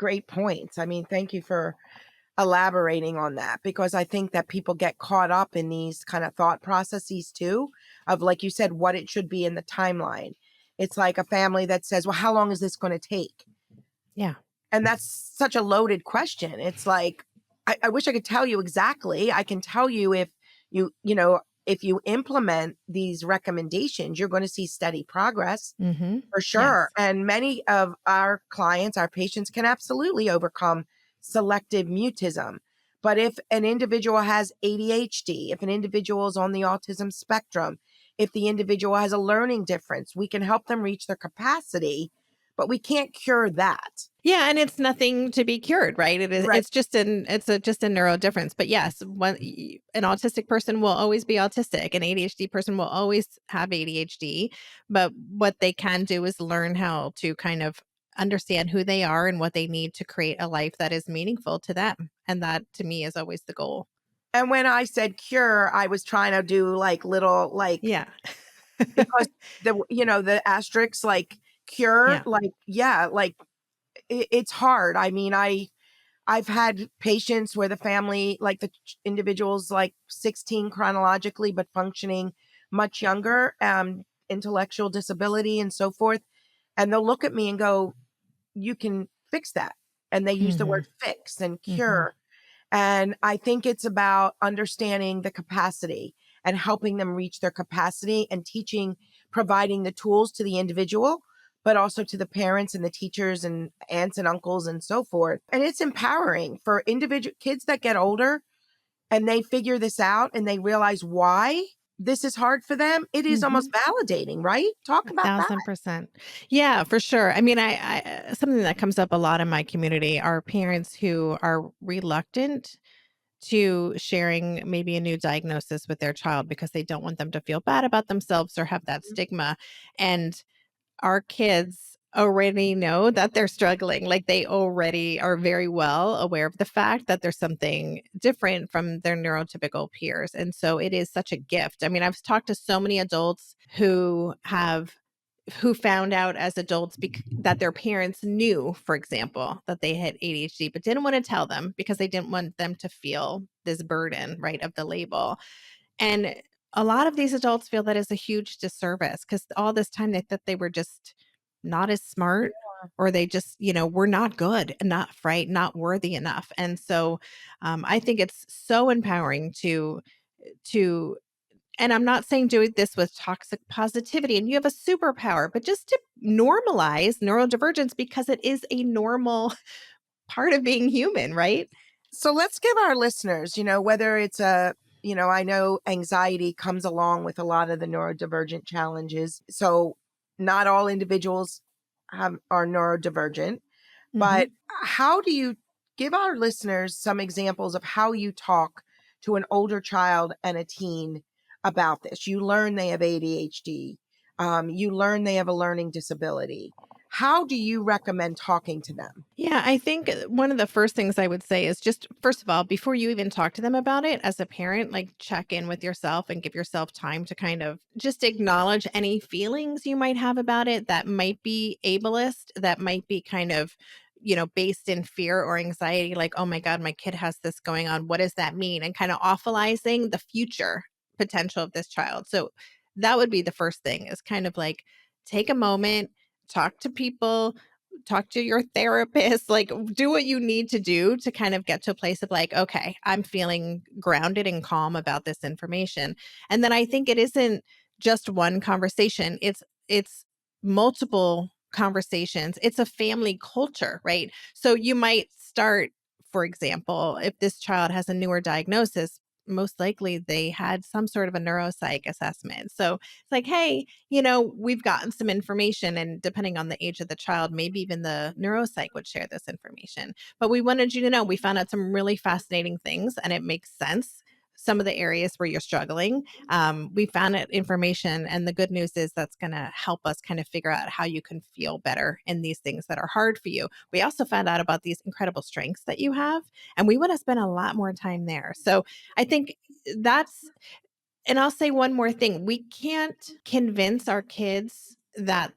great points. I mean, thank you for elaborating on that, because I think that people get caught up in these kind of thought processes too, of, like you said, what it should be in the timeline. It's like a family that says, well, how long is this going to take? Yeah. And that's such a loaded question. It's like, I wish I could tell you exactly. I can tell you if if you implement these recommendations, you're going to see steady progress Mm-hmm. for sure. Yes. And many of our clients, our patients, can absolutely overcome selective mutism. But if an individual has ADHD, if an individual is on the autism spectrum, if the individual has a learning difference, we can help them reach their capacity, but we can't cure that. Yeah, and it's nothing to be cured, right? It is. Right. It's just a neuro difference. But yes, an autistic person will always be autistic. An ADHD person will always have ADHD. But what they can do is learn how to kind of understand who they are and what they need to create a life that is meaningful to them. And that, to me, is always the goal. And when I said cure, I was trying to do like little, like, Yeah. because the asterisks, like cure, Yeah. like, yeah, like it's hard. I mean, I've had patients where the family, like the individual's like 16 chronologically, but functioning much younger, intellectual disability and so forth. And they'll look at me and go, you can fix that. And they use the Hmm. word fix and Hmm. cure. And I think it's about understanding the capacity and helping them reach their capacity and teaching, providing the tools to the individual, but also to the parents and the teachers and aunts and uncles and so forth. And it's empowering for individual kids that get older and they figure this out and they realize why this is hard for them. It is Hmm. almost validating, right? Talk about that. 1,000%. Yeah, for sure. I mean, something that comes up a lot in my community are parents who are reluctant to sharing maybe a new diagnosis with their child because they don't want them to feel bad about themselves or have that stigma. And our kids already know that they're struggling. Like, they already are very well aware of the fact that there's something different from their neurotypical peers. And so it is such a gift. I mean, I've talked to so many adults who found out as adults that their parents knew, for example, that they had ADHD, but didn't want to tell them because they didn't want them to feel this burden, right, of the label. And a lot of these adults feel that is a huge disservice because all this time they thought they were just not as smart, or they just, were not good enough, right? Not worthy enough. And so I think it's so empowering to and I'm not saying doing this with toxic positivity and you have a superpower, but just to normalize neurodivergence because it is a normal part of being human, right? So let's give our listeners, whether it's I know anxiety comes along with a lot of the neurodivergent challenges. So not all individuals are neurodivergent, but Mhm. how do you give our listeners some examples of how you talk to an older child and a teen about this? You learn they have ADHD. You learn they have a learning disability. How do you recommend talking to them? Yeah, I think one of the first things I would say is just, first of all, before you even talk to them about it as a parent, like, check in with yourself and give yourself time to kind of just acknowledge any feelings you might have about it that might be ableist, that might be kind of, based in fear or anxiety, like, oh my God, my kid has this going on. What does that mean? And kind of awfulizing the future potential of this child. So that would be the first thing, is kind of like, take a moment, talk to people, talk to your therapist, like, do what you need to do to kind of get to a place of like, okay, I'm feeling grounded and calm about this information. And then I think it isn't just one conversation. It's multiple conversations. It's a family culture, right? So you might start, for example, if this child has a newer diagnosis, most likely they had some sort of a neuropsych assessment. So it's like, hey, we've gotten some information, and depending on the age of the child, maybe even the neuropsych would share this information. But we wanted you to know we found out some really fascinating things, and it makes sense. Some of the areas where you're struggling, we found that information, and the good news is that's going to help us kind of figure out how you can feel better in these things that are hard for you. We also found out about these incredible strengths that you have, and we want to spend a lot more time there. So I think that's and I'll say one more thing. We can't convince our kids that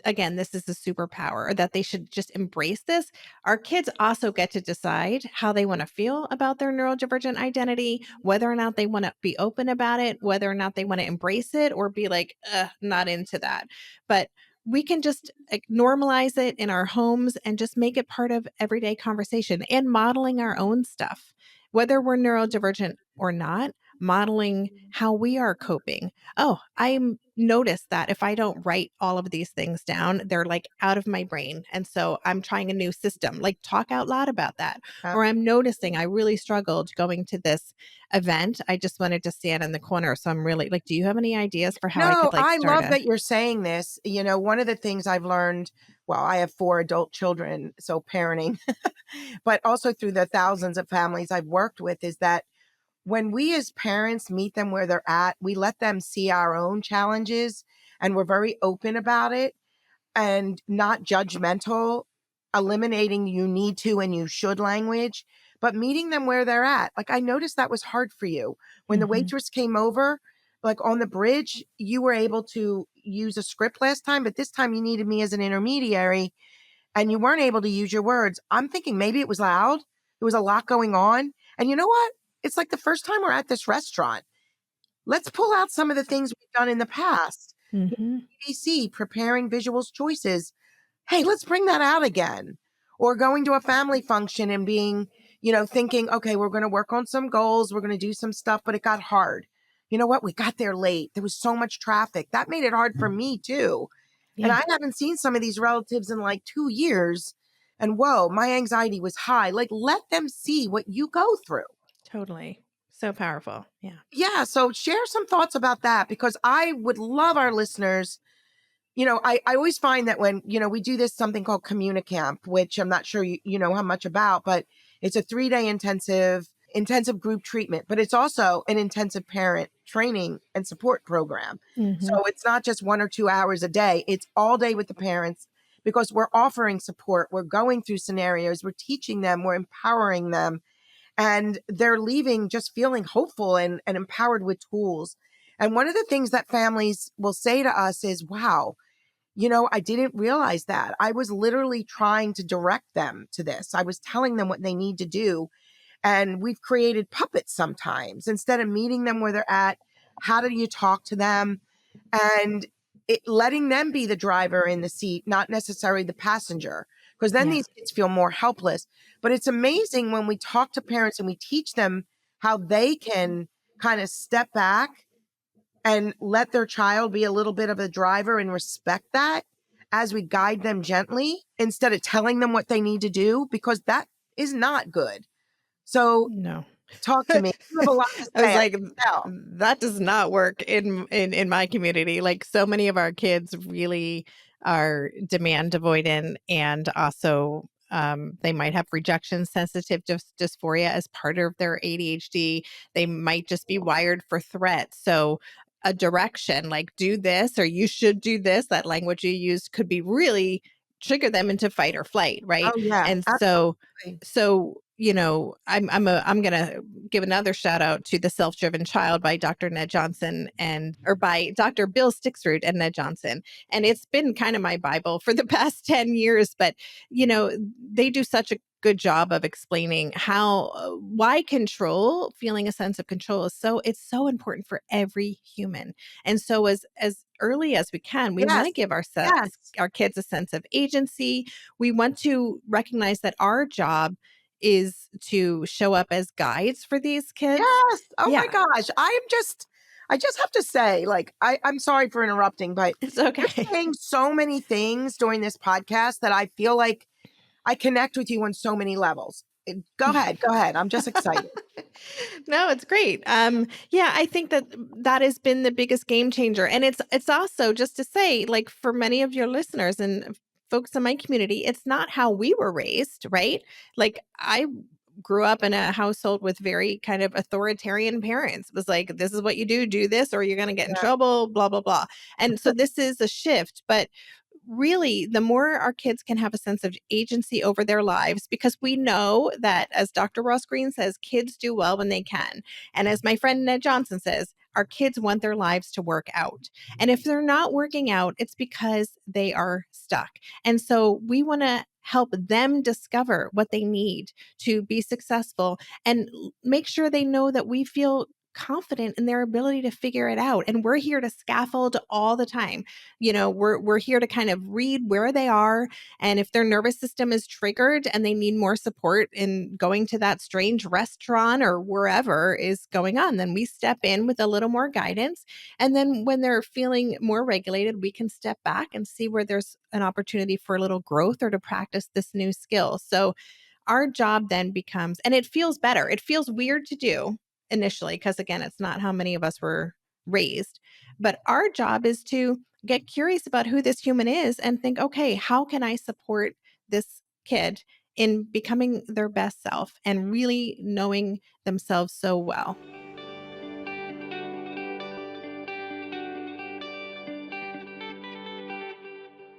again, this is a superpower, or that they should just embrace this. Our kids also get to decide how they want to feel about their neurodivergent identity, whether or not they want to be open about it, whether or not they want to embrace it or be like, not into that. But we can just normalize it in our homes and just make it part of everyday conversation and modeling our own stuff, whether we're neurodivergent or not, modeling how we are coping. Oh, I noticed that if I don't write all of these things down, they're like out of my brain. And so I'm trying a new system, like talk out loud about that. Or I'm noticing I really struggled going to this event. I just wanted to stand in the corner. So I'm really like, do you have any ideas for how I No, could like I start love a that you're saying this. One of the things I've learned, well, I have 4 adult children, so parenting, but also through the thousands of families I've worked with, is that when we as parents meet them where they're at, we let them see our own challenges and we're very open about it and not judgmental, eliminating you need to and you should language, but meeting them where they're at. Like I noticed that was hard for you. When the Mhm. waitress came over, like on the bridge, you were able to use a script last time, but this time you needed me as an intermediary and you weren't able to use your words. I'm thinking maybe it was loud. There was a lot going on. And you know what? It's like the first time we're at this restaurant. Let's pull out some of the things we've done in the past. Mhm. ABC, preparing visuals choices. Hey, let's bring that out again. Or going to a family function and being, thinking, okay, we're going to work on some goals. We're going to do some stuff, but it got hard. You know what? We got there late. There was so much traffic. That made it hard for me too. And Yeah, I haven't seen some of these relatives in like 2 years. And whoa, my anxiety was high. Like, let them see what you go through. totally. So powerful. Yeah. Yeah. So share some thoughts about that because I would love our listeners. I always find that when, we do this something called Communicamp, which I'm not sure you know how much about, but it's a 3-day intensive group treatment, but it's also an intensive parent training and support program. Mhm. So it's not just 1 or 2 hours a day. It's all day with the parents because we're offering support. We're going through scenarios. We're teaching them. We're empowering them and they're leaving just feeling hopeful and empowered with tools. And one of the things that families will say to us is, wow, I didn't realize that. I was literally trying to direct them to this. I was telling them what they need to do. And we've created puppets sometimes instead of meeting them where they're at. How do you talk to them? And letting them be the driver in the seat, not necessarily the passenger, because then Yeah. these kids feel more helpless. But it's amazing when we talk to parents and we teach them how they can kind of step back and let their child be a little bit of a driver and respect that as we guide them gently instead of telling them what they need to do, because that is not good. So No. talk to me. You have a lot to I was say. I like, can tell. that does not work in my community. Like so many of our kids really are demand avoidant, and also they might have rejection sensitive dysphoria as part of their ADHD. They might just be wired for threat. So a direction like do this or you should do this, that language you used could be really trigger them into fight or flight, right? Oh yeah, And absolutely. I'm gonna give another shout out to The Self-Driven Child by Dr. Ned Johnson and or by Dr. Bill Stixrud and Ned Johnson. And it's been kind of my Bible for the past 10 years, but they do such a good job of explaining how why control, feeling a sense of control is it's so important for every human. And so as early as we can, we want Yes, to give yes, our kids a sense of agency. We want to recognize that our job is to show up as guides for these kids. yes. Oh my Yeah, gosh. I just have to say, like, I'm sorry for interrupting, but it's you're okay. saying so many things during this podcast that I feel like I connect with you on so many levels. Go ahead. Go ahead. I'm just excited. No, it's great. Yeah, I think that that has been the biggest game changer, and it's also just to say, like for many of your listeners and folks in my community, it's not how we were raised, right? Like I grew up in a household with very kind of authoritarian parents. It was like, this is what you do this, or you're going to get in Yeah. trouble, blah blah blah. And so this is a shift, but really the more our kids can have a sense of agency over their lives, because we know that as Dr. Ross Green says, kids do well when they can, and as my friend Ned Johnson says, Our kids want their lives to work out. And if they're not working out, it's because they are stuck. And so we want to help them discover what they need to be successful and make sure they know that we feel confident in their ability to figure it out, and we're here to scaffold all the time. We're here to kind of read where they are, and if their nervous system is triggered and they need more support in going to that strange restaurant or wherever is going on, then we step in with a little more guidance. And then when they're feeling more regulated, we can step back and see where there's an opportunity for a little growth or to practice this new skill. So our job then becomes, and it feels better. It feels weird to do initially, because again, it's not how many of us were raised. But our job is to get curious about who this human is and think, okay, how can I support this kid in becoming their best self and really knowing themselves so well?